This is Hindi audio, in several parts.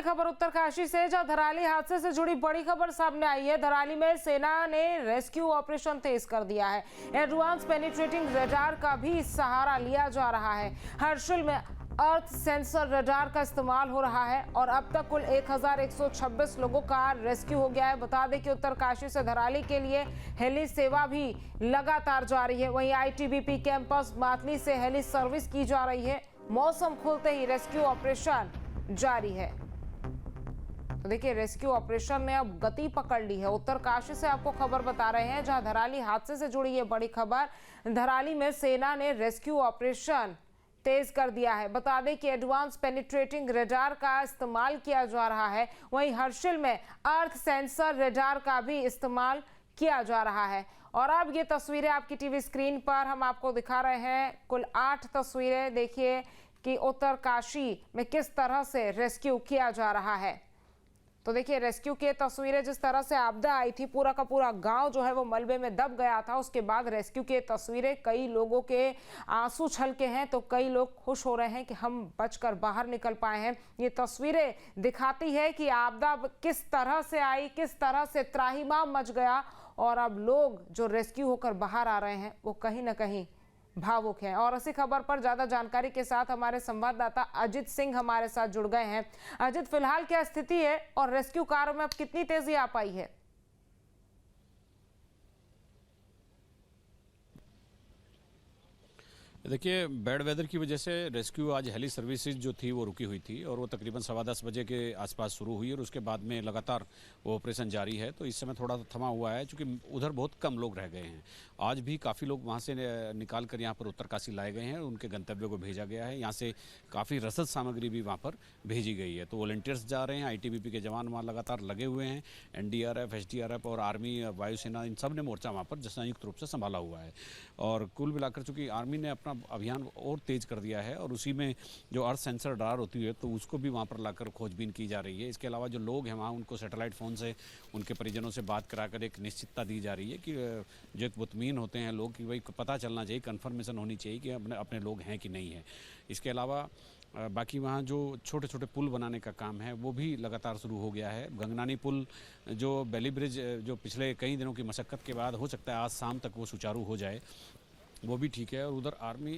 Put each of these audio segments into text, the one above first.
खबर उत्तरकाशी से, जहां धराली हादसे से जुड़ी बड़ी खबर सामने आई है। धराली में सेना ने रेस्क्यू ऑपरेशन तेज कर दिया है। एडवांस पेनिट्रेटिंग रडार का भी सहारा लिया जा रहा है। हर्षिल में अर्थ सेंसर रडार का इस्तेमाल हो रहा है और अब तक कुल 1126 लोगों का रेस्क्यू हो गया है। बता दें कि उत्तरकाशी से धराली के लिए हेली सेवा भी लगातार जारी है। वहीं आईटीबीपी कैंपस मातली से हेली सर्विस की जा रही है। मौसम खुलते ही रेस्क्यू ऑपरेशन जारी है। तो देखिए, रेस्क्यू ऑपरेशन ने अब गति पकड़ ली है। उत्तरकाशी से आपको खबर बता रहे हैं, जहां धराली हादसे से जुड़ी ये बड़ी खबर। धराली में सेना ने रेस्क्यू ऑपरेशन तेज कर दिया है। बता दें कि एडवांस पेनिट्रेटिंग रडार का इस्तेमाल किया जा रहा है। वहीं हर्षिल में अर्थ सेंसर रडार का भी इस्तेमाल किया जा रहा है। और अब ये तस्वीरें आपकी टीवी स्क्रीन पर हम आपको दिखा रहे हैं। कुल 8 तस्वीरें देखिए कि उत्तरकाशी में किस तरह से रेस्क्यू किया जा रहा है। तो देखिए, रेस्क्यू की तस्वीरें, जिस तरह से आपदा आई थी, पूरा का पूरा गांव जो है वो मलबे में दब गया था। उसके बाद रेस्क्यू की तस्वीरें, कई लोगों के आंसू छलके हैं तो कई लोग खुश हो रहे हैं कि हम बचकर बाहर निकल पाए हैं। ये तस्वीरें दिखाती है कि आपदा किस तरह से आई, किस तरह से त्राहिमाम मच गया और अब लोग जो रेस्क्यू होकर बाहर आ रहे हैं वो कहीं ना कहीं भावुक हैं। और इसी खबर पर ज्यादा जानकारी के साथ हमारे संवाददाता अजित सिंह हमारे साथ जुड़ गए हैं। अजित, फिलहाल क्या स्थिति है और रेस्क्यू कार्य में अब कितनी तेजी आ पाई है? देखिए, बैड वेदर की वजह से रेस्क्यू आज हेली सर्विसेज जो थी वो रुकी हुई थी और वो तकरीबन 10:15 बजे के आसपास शुरू हुई और उसके बाद में लगातार वो ऑपरेशन जारी है। तो इस समय थोड़ा थमा हुआ है क्योंकि उधर बहुत कम लोग रह गए हैं। आज भी काफ़ी लोग वहाँ से निकाल कर यहाँ पर उत्तरकाशी लाए गए हैं, उनके गंतव्य को भेजा गया है। यहाँ से काफ़ी रसद सामग्री भी वहाँ पर भेजी गई है। तो वॉलंटियर्स जा रहे हैं, आईटीबीपी के जवान वहाँ लगातार लगे हुए हैं। एनडीआरएफ, एसडीआरएफ और आर्मी, वायुसेना, इन सब ने मोर्चा वहाँ पर संयुक्त रूप से संभाला हुआ है। और कुल मिलाकर चूँकि आर्मी ने अपना अभियान और तेज कर दिया है और उसी में जो अर्थ सेंसर रडार होती है तो उसको भी वहाँ पर लाकर खोजबीन की जा रही है। इसके अलावा जो लोग हैं वहाँ, उनको सैटेलाइट फ़ोन से उनके परिजनों से बात कराकर एक निश्चितता दी जा रही है कि जो एक मुतमीन होते हैं लोग, कि भाई पता चलना चाहिए, कन्फर्मेशन होनी चाहिए कि अपने लोग हैं कि नहीं है। इसके अलावा बाकी वहाँ जो छोटे छोटे पुल बनाने का काम है वो भी लगातार शुरू हो गया है। गंगनानी पुल, जो बेली ब्रिज, जो पिछले कई दिनों की मशक्क़त के बाद हो सकता है आज शाम तक वो सुचारू हो जाए, वो भी ठीक है। और उधर आर्मी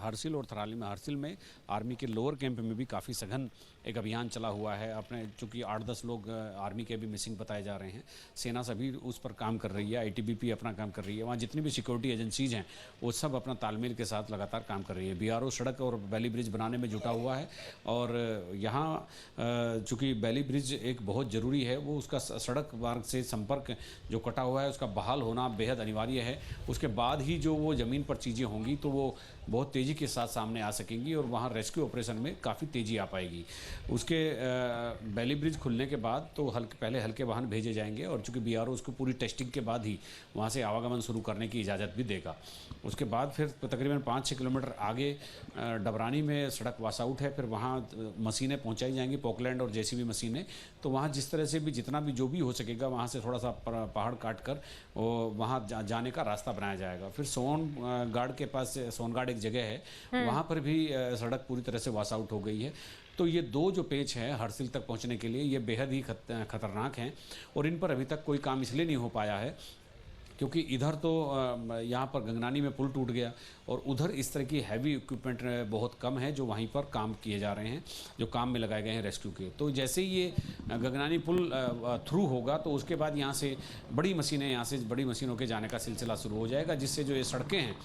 हर्षिल और थराली में, हर्षिल में आर्मी के लोअर कैंप में भी काफ़ी सघन एक अभियान चला हुआ है। अपने चूँकि 8-10 लोग आर्मी के भी मिसिंग बताए जा रहे हैं। सेना सभी उस पर काम कर रही है, आईटीबीपी अपना काम कर रही है। वहाँ जितनी भी सिक्योरिटी एजेंसीज हैं वो सब अपना तालमेल के साथ लगातार काम कर रही है। बीआरओ सड़क और बैली ब्रिज बनाने में जुटा हुआ है और यहाँ चूँकि बैली ब्रिज एक बहुत ज़रूरी है, वो उसका सड़क मार्ग से संपर्क जो कटा हुआ है उसका बहाल होना बेहद अनिवार्य है। उसके बाद ही जो वो ज़मीन पर चीज़ें होंगी तो वो बहुत तेज़ी के साथ सामने आ सकेंगी और वहाँ रेस्क्यू ऑपरेशन में काफ़ी तेज़ी आ पाएगी। उसके बैली ब्रिज खुलने के बाद तो पहले हल्के वाहन भेजे जाएंगे और चूँकि बीआरओ उसको पूरी टेस्टिंग के बाद ही वहाँ से आवागमन शुरू करने की इजाज़त भी देगा। उसके बाद फिर तकरीबन 5-6 किलोमीटर आगे डबरानी में सड़क वास आउट है, फिर वहाँ मशीनें पहुँचाई जाएंगी, पोकलैंड और जेसीबी मशीनें। तो वहाँ जिस तरह से भी जितना भी जो भी हो सकेगा वहाँ से थोड़ा सा पहाड़ काट कर वहाँ जाने का रास्ता बनाया जाएगा। फिर सोनगाड़ के पास, सोनगाड़ एक जगह है, वहाँ पर भी सड़क पूरी तरह से वास आउट हो गई है। तो ये 2 जो पेच हैं हर्षिल तक पहुँचने के लिए, ये बेहद ही खतरनाक हैं और इन पर अभी तक कोई काम इसलिए नहीं हो पाया है क्योंकि इधर तो यहाँ पर गंगनानी में पुल टूट गया और उधर इस तरह की हैवी इक्विपमेंट बहुत कम है जो वहीं पर काम किए जा रहे हैं, जो काम में लगाए गए हैं रेस्क्यू के। तो जैसे ही ये गंगनानी पुल थ्रू होगा तो उसके बाद यहाँ से बड़ी मशीनें, यहाँ से बड़ी मशीनों के जाने का सिलसिला शुरू हो जाएगा, जिससे जो ये सड़कें हैं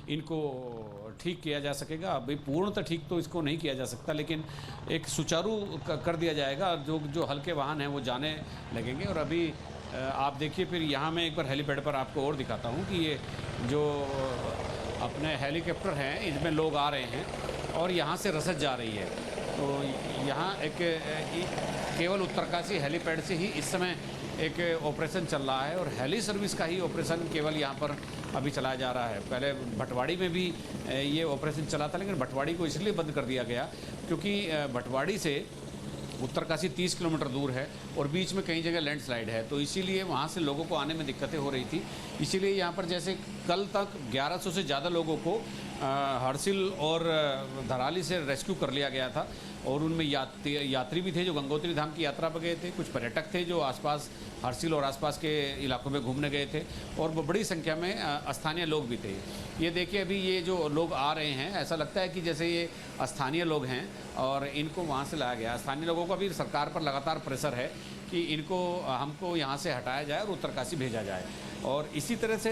इनको ठीक किया जा सकेगा। अभी पूर्णतः ठीक तो इसको नहीं किया जा सकता, लेकिन एक सुचारू कर दिया जाएगा। जो हल्के वाहन हैं वो जाने लगेंगे। और अभी आप देखिए, फिर यहाँ मैं एक बार हेलीपैड पर आपको और दिखाता हूँ कि ये जो अपने हेलीकॉप्टर हैं इनमें लोग आ रहे हैं और यहाँ से रसद जा रही है। तो यहाँ एक केवल उत्तरकाशी हेलीपैड से ही इस समय एक ऑपरेशन चल रहा है और हेली सर्विस का ही ऑपरेशन केवल यहाँ पर अभी चलाया जा रहा है। पहले भटवाड़ी में भी ये ऑपरेशन चला था, लेकिन भटवाड़ी को इसलिए बंद कर दिया गया क्योंकि भटवाड़ी से उत्तरकाशी 30 किलोमीटर दूर है और बीच में कई जगह लैंडस्लाइड है, तो इसीलिए वहाँ से लोगों को आने में दिक्कतें हो रही थी। इसीलिए यहाँ पर जैसे कल तक 1100 से ज़्यादा लोगों को हर्षिल और धराली से रेस्क्यू कर लिया गया था, और उनमें यात्री भी थे जो गंगोत्री धाम की यात्रा पर गए थे, कुछ पर्यटक थे जो आसपास हरसिल और आसपास के इलाकों में घूमने गए थे, और बड़ी संख्या में स्थानीय लोग भी थे। ये देखिए अभी ये जो लोग आ रहे हैं, ऐसा लगता है कि जैसे ये स्थानीय लोग हैं और इनको वहाँ से लाया गया। स्थानीय लोगों का भी सरकार पर लगातार प्रेशर है कि इनको हमको यहाँ से हटाया जाए और उत्तरकाशी भेजा जाए, और इसी तरह से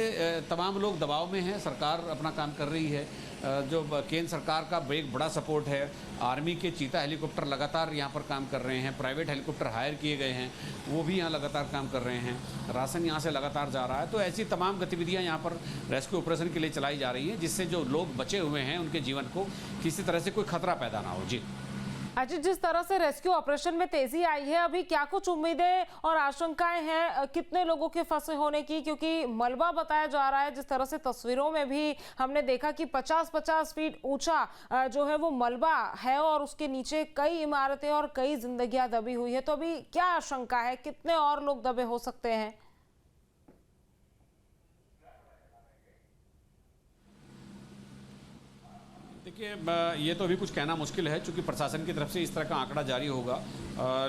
तमाम लोग दबाव में हैं। सरकार अपना काम कर रही है, जो केंद्र सरकार का एक बड़ा सपोर्ट है। आर्मी के चीता हेलीकॉप्टर लगातार यहाँ पर काम कर रहे हैं, प्राइवेट हेलीकॉप्टर हायर किए गए हैं, वो भी यहाँ लगातार काम कर रहे हैं, राशन यहाँ से लगातार जा रहा है। तो ऐसी तमाम गतिविधियाँ यहाँ पर रेस्क्यू ऑपरेशन के लिए चलाई जा रही हैं, जिससे जो लोग बचे हुए हैं उनके जीवन को किसी तरह से कोई खतरा पैदा ना हो। जी अजीत, जिस तरह से रेस्क्यू ऑपरेशन में तेजी आई है, अभी क्या कुछ उम्मीदें और आशंकाएं हैं कितने लोगों के फंसे होने की? क्योंकि मलबा बताया जा रहा है, जिस तरह से तस्वीरों में भी हमने देखा कि 50-50 फीट ऊंचा जो है वो मलबा है और उसके नीचे कई इमारतें और कई जिंदगियां दबी हुई है। तो अभी क्या आशंका है, कितने और लोग दबे हो सकते हैं? देखिए, ये तो अभी कुछ कहना मुश्किल है, क्योंकि प्रशासन की तरफ से इस तरह का आंकड़ा जारी होगा,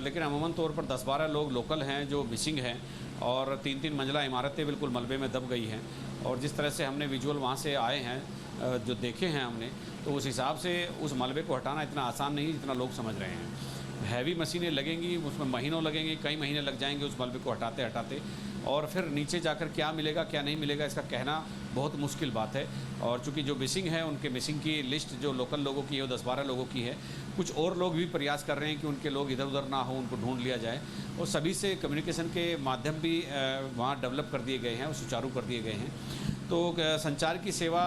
लेकिन अमूमन तौर पर 10-12 लोग लोकल हैं जो मिसिंग हैं, और 3-3 मंजिला इमारतें बिल्कुल मलबे में दब गई हैं। और जिस तरह से हमने विजुअल वहाँ से आए हैं, जो देखे हैं हमने, तो उस हिसाब से उस मलबे को हटाना इतना आसान नहीं जितना लोग समझ रहे हैं। हैवी मशीनें लगेंगी, उसमें महीनों लगेंगे, कई महीने लग जाएंगे उस मलबे को हटाते हटाते, और फिर नीचे जाकर क्या मिलेगा क्या नहीं मिलेगा इसका कहना बहुत मुश्किल बात है। और चूंकि जो मिसिंग है उनके मिसिंग की लिस्ट जो लोकल लोगों की है वो 10-12 लोगों की है। कुछ और लोग भी प्रयास कर रहे हैं कि उनके लोग इधर उधर ना हो, उनको ढूंढ लिया जाए, और सभी से कम्युनिकेशन के माध्यम भी वहाँ डेवलप कर दिए गए हैं और सुचारू कर दिए गए हैं। तो संचार की सेवा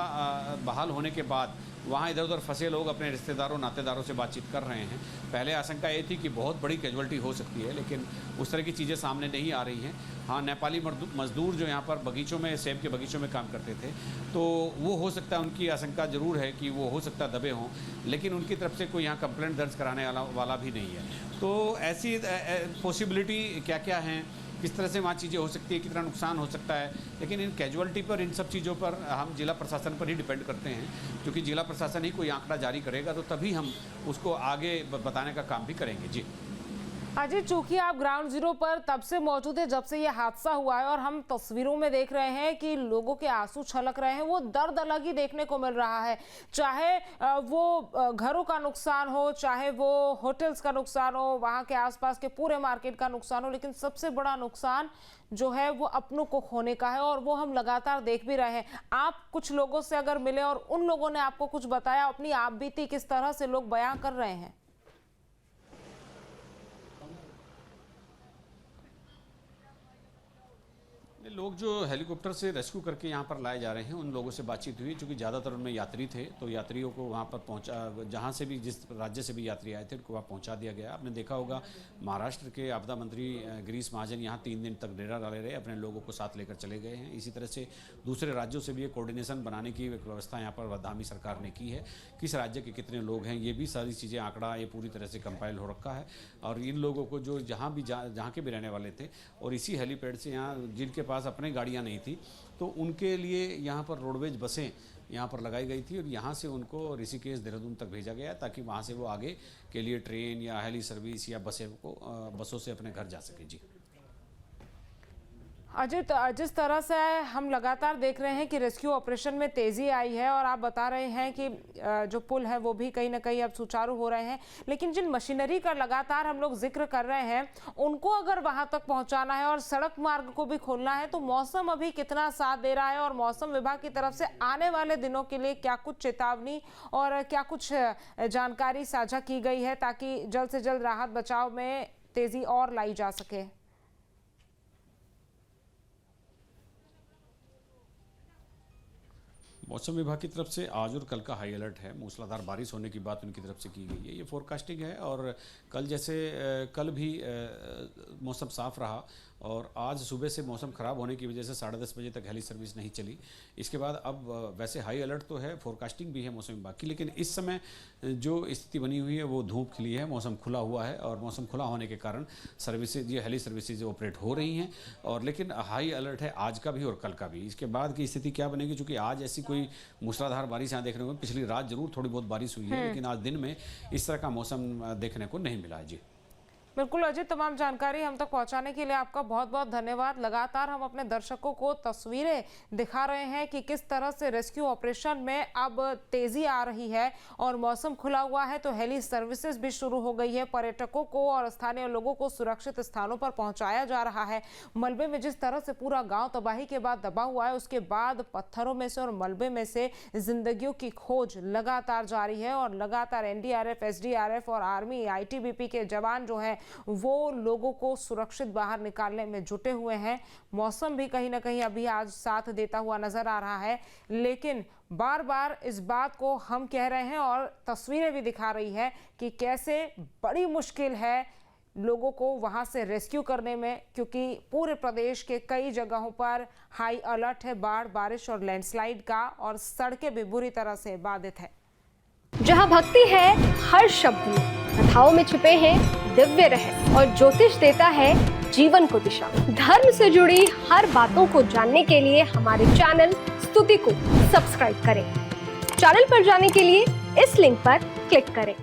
बहाल होने के बाद वहाँ इधर उधर फंसे लोग अपने रिश्तेदारों नातेदारों से बातचीत कर रहे हैं। पहले आशंका ये थी कि बहुत बड़ी कैजुअल्टी हो सकती है, लेकिन उस तरह की चीज़ें सामने नहीं आ रही हैं। हाँ, नेपाली मजदूर जो यहाँ पर बगीचों में, सेब के बगीचों में काम करते थे, तो वो हो सकता है, उनकी आशंका ज़रूर है कि वो हो सकता है दबे हों, लेकिन उनकी तरफ से कोई यहाँ कंप्लेंट दर्ज कराने वाला भी नहीं है। तो ऐसी पॉसिबिलिटी क्या क्या हैं, किस तरह से वहाँ चीज़ें हो सकती है, कितना नुकसान हो सकता है, लेकिन इन कैजुअल्टी पर, इन सब चीज़ों पर हम जिला प्रशासन पर ही डिपेंड करते हैं, क्योंकि जिला प्रशासन ही कोई आंकड़ा जारी करेगा तो तभी हम उसको आगे बताने का काम भी करेंगे। जी अजीत, चूंकि आप ग्राउंड जीरो पर तब से मौजूद है जब से ये हादसा हुआ है, और हम तस्वीरों में देख रहे हैं कि लोगों के आंसू छलक रहे हैं, वो दर्द अलग ही देखने को मिल रहा है। चाहे वो घरों का नुकसान हो, चाहे वो होटल्स का नुकसान हो, वहाँ के आसपास के पूरे मार्केट का नुकसान हो, लेकिन सबसे बड़ा नुकसान जो है वो अपनों को खोने का है, और वो हम लगातार देख भी रहे हैं। आप कुछ लोगों से अगर मिले और उन लोगों ने आपको कुछ बताया, अपनी आप बीती किस तरह से लोग बयां कर रहे हैं? लोग जो हेलीकॉप्टर से रेस्क्यू करके यहाँ पर लाए जा रहे हैं, उन लोगों से बातचीत हुई, क्योंकि ज़्यादातर उनमें यात्री थे, तो यात्रियों को वहाँ पर पहुँचा, जहाँ से भी, जिस राज्य से भी यात्री आए थे उनको वहाँ पहुँचा दिया गया। आपने देखा होगा महाराष्ट्र के आपदा मंत्री गिरीश महाजन यहाँ 3 दिन तक डेरा डाले रहे, अपने लोगों को साथ लेकर चले गए हैं। इसी तरह से दूसरे राज्यों से भी एक कोऑर्डिनेशन बनाने की एक व्यवस्था यहाँ पर धामी सरकार ने की है। किस राज्य के कितने लोग हैं, ये भी सारी चीज़ें, आंकड़ा ये पूरी तरह से कंपाइल हो रखा है, और इन लोगों को जो जहाँ के भी रहने वाले थे, और इसी हेलीपैड से यहाँ जिनके पास अपने गाड़ियाँ नहीं थी, तो उनके लिए यहाँ पर रोडवेज बसें यहाँ पर लगाई गई थी, और यहाँ से उनको ऋषिकेश, देहरादून तक भेजा गया, ताकि वहाँ से वो आगे के लिए ट्रेन या हेली सर्विस या बसों से अपने घर जा सके। जी अजित, जिस तरह से हम लगातार देख रहे हैं कि रेस्क्यू ऑपरेशन में तेजी आई है, और आप बता रहे हैं कि जो पुल है वो भी कहीं ना कहीं अब सुचारू हो रहे हैं, लेकिन जिन मशीनरी का लगातार हम लोग जिक्र कर रहे हैं, उनको अगर वहां तक पहुंचाना है और सड़क मार्ग को भी खोलना है, तो मौसम अभी कितना साथ दे रहा है, और मौसम विभाग की तरफ से आने वाले दिनों के लिए क्या कुछ चेतावनी और क्या कुछ जानकारी साझा की गई है, ताकि जल्द से जल्द राहत बचाव में तेजी और लाई जा सके? मौसम विभाग की तरफ से आज और कल का हाई अलर्ट है। मूसलाधार बारिश होने की बात उनकी तरफ से की गई है, ये फोरकास्टिंग है। और कल जैसे कल भी मौसम साफ रहा और आज सुबह से मौसम ख़राब होने की वजह से 10:30 बजे तक हेली सर्विस नहीं चली। इसके बाद अब वैसे हाई अलर्ट तो है, फोरकास्टिंग भी है मौसम विभाग की, लेकिन इस समय जो स्थिति बनी हुई है वो धूप खिली है, मौसम खुला हुआ है और मौसम खुला होने के कारण सर्विसेज, ये हेली सर्विसेज ऑपरेट हो रही हैं। और लेकिन हाई अलर्ट है आज का भी और कल का भी। इसके बाद की स्थिति क्या बनेगी, चूँकि आज ऐसी कोई मूसलाधार बारिश यहाँ देखने को, पिछली रात जरूर थोड़ी बहुत बारिश हुई है, लेकिन आज दिन में इस तरह का मौसम देखने को नहीं मिला है। जी बिल्कुल अजय, तमाम जानकारी हम तक पहुंचाने के लिए आपका बहुत बहुत धन्यवाद। लगातार हम अपने दर्शकों को तस्वीरें दिखा रहे हैं कि किस तरह से रेस्क्यू ऑपरेशन में अब तेजी आ रही है और मौसम खुला हुआ है तो हेली सर्विसेज भी शुरू हो गई है। पर्यटकों को और स्थानीय लोगों को सुरक्षित स्थानों पर पहुंचाया जा रहा है। मलबे में जिस तरह से पूरा गाँव तबाही के बाद दबा हुआ है, उसके बाद पत्थरों में से और मलबे में से जिंदगियों की खोज लगातार जारी है और लगातार NDRF, SDRF और आर्मी, ITBP के जवान जो है वो लोगों को सुरक्षित बाहर निकालने में जुटे हुए हैं। मौसम भी कहीं ना कहीं अभी आज साथ देता हुआ नजर आ रहा है, लेकिन बार बार इस बात को हम कह रहे हैं और तस्वीरें भी दिखा रही है कि कैसे बड़ी मुश्किल है लोगों को वहां से रेस्क्यू करने में, क्योंकि पूरे प्रदेश के कई जगहों पर हाई अलर्ट है बाढ़, बारिश और लैंडस्लाइड का, और सड़कें भी बुरी तरह से बाधित है। जहाँ भक्ति है हर शब्द में, कथाओं में छिपे हैं दिव्य रहस्य और ज्योतिष देता है जीवन को दिशा। धर्म से जुड़ी हर बातों को जानने के लिए हमारे चैनल स्तुति को सब्सक्राइब करें। चैनल पर जाने के लिए इस लिंक पर क्लिक करें।